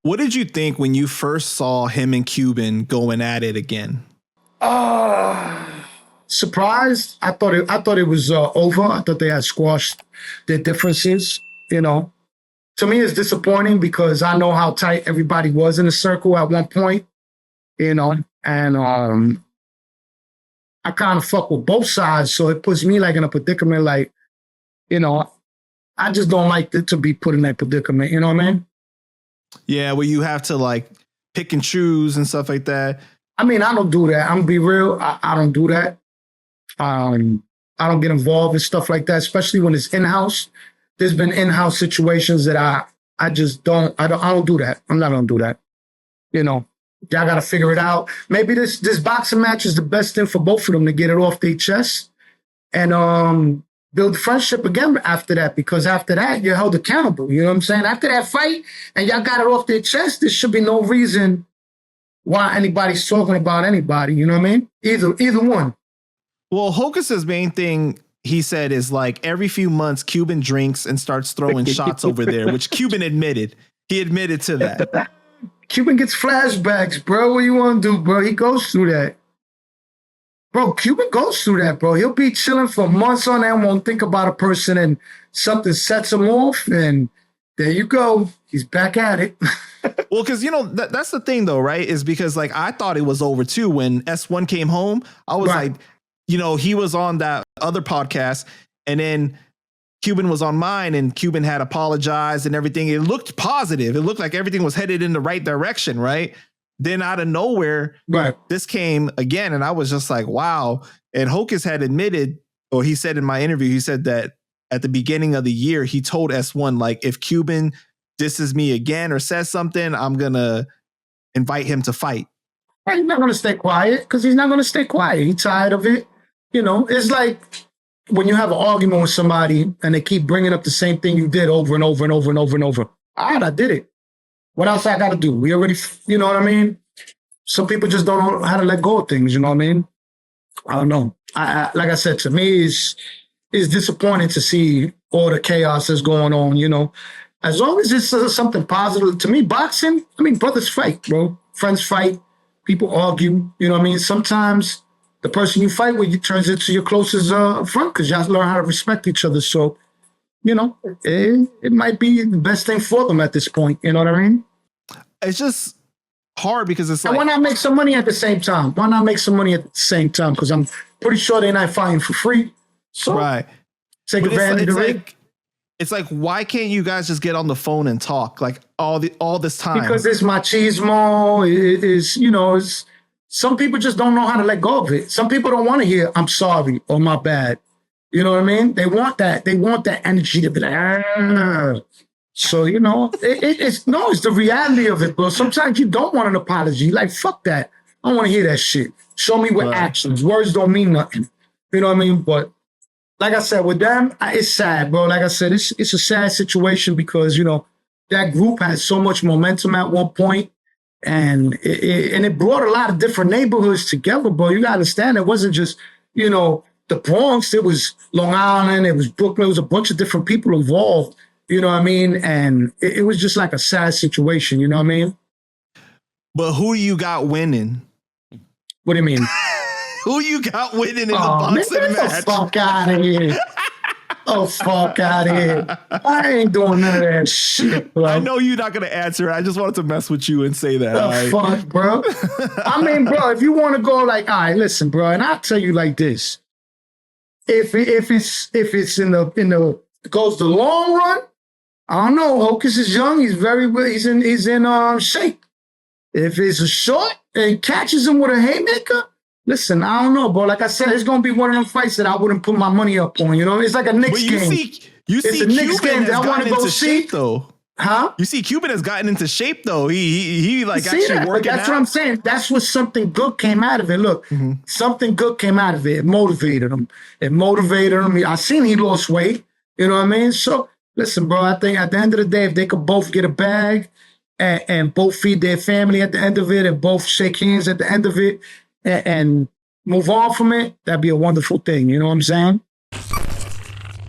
What did you think when you first saw him and Cuban going at it again? Surprised. I thought it was over. I thought they had squashed their differences. You know, to me, it's disappointing because I know how tight everybody was in the circle at one point. You know, and I kind of fuck with both sides, so it puts me like in a predicament. Like, you know, I just don't like it to be put in that predicament. You know what I mean? Yeah, where you have to like pick and choose and stuff like that. I mean, I don't do that. I'm gonna be real. I don't do that. I don't get involved in stuff like that, especially when it's in-house. There's been in-house situations that I just don't. I don't do that. I'm not gonna do that. You know, y'all gotta figure it out. Maybe this boxing match is the best thing for both of them to get it off their chest and build friendship again after that, because after that, you're held accountable. You know what I'm saying? After that fight and y'all got it off their chest, there should be no reason why anybody's talking about anybody. You know what I mean? Either one. Well, Hocus's main thing, he said, is like every few months, Cuban drinks and starts throwing shots over there, which Cuban admitted. He admitted to that. Cuban gets flashbacks, bro. What you want to do, bro? He goes through that. Bro, Cuban goes through that, bro. He'll be chilling for months on end, won't think about a person, and something sets him off, and there you go. He's back at it. Well, because, you know, that's the thing, though, right? Is because, like, I thought it was over, too. When S1 came home, I was like, you know, he was on that other podcast, and then Cuban was on mine, and Cuban had apologized and everything. It looked positive. It looked like everything was headed in the right direction, right? Then out of nowhere, this came again, and I was just like, wow. And Hocus had admitted, or he said in my interview, he said that at the beginning of the year, he told S1, like, if Cuban disses me again or says something, I'm going to invite him to fight. He's not going to stay quiet, because he's not going to stay quiet. He's tired of it. You know, it's like when you have an argument with somebody and they keep bringing up the same thing you did over and over and over and over and over. All right, I did it. What else I got to do? We already, you know what I mean? Some people just don't know how to let go of things, you know what I mean? I don't know. Like I said, to me, it's disappointing to see all the chaos that's going on, you know? As long as it's something positive. To me, boxing, I mean, brothers fight, bro. Friends fight. People argue, you know what I mean? Sometimes the person you fight with, you turns into your closest friend, because y'all learn how to respect each other. So, you know, it might be the best thing for them at this point. You know what I mean? It's just hard because it's and like, why not make some money at the same time? Why not make some money at the same time? Because I'm pretty sure they're not fighting for free. So take advantage of it. It's like, why can't you guys just get on the phone and talk like all this time? Because it's machismo. It is, you know, some people just don't know how to let go of it. Some people don't want to hear, I'm sorry or my bad. You know what I mean? They want that. They want that energy to be like, ah. So, you know, it's the reality of it, bro. Sometimes you don't want an apology. Like, fuck that. I don't want to hear that shit. Show me with actions. Words don't mean nothing. You know what I mean? But like I said, with them, it's sad, bro. Like I said, it's a sad situation because, you know, that group had so much momentum at one point, and it brought a lot of different neighborhoods together, bro. You got to understand, it wasn't just, you know, the Bronx. It was Long Island. It was Brooklyn. It was a bunch of different people involved. You know what I mean? And it was just like a sad situation. You know what I mean? But who you got winning? What do you mean? Who you got winning in the boxing match? Fuck out of here. Oh, fuck out of here. I ain't doing none of that shit, bro. I know you're not going to answer it. I just wanted to mess with you and say that. The fuck, bro? I mean, bro, if you want to go like, all right, listen, bro, and I'll tell you like this. If it's in the goes the long run, I don't know. Hocus is young. He's he's in shape. If it's a short and catches him with a haymaker, listen, I don't know, bro. Like I said, it's gonna be one of them fights that I wouldn't put my money up on. You know, it's like a Knicks game. You see, a Knicks game that I want to go see. Shape, though. Huh? You see, Cuban has gotten into shape though. He like actually working out. That's what I'm saying. That's what something good came out of it. Look, something good came out of it. It motivated him. I seen he lost weight. You know what I mean? So listen, bro. I think at the end of the day, if they could both get a bag and both feed their family at the end of it, and both shake hands at the end of it, and move on from it, that'd be a wonderful thing. You know what I'm saying?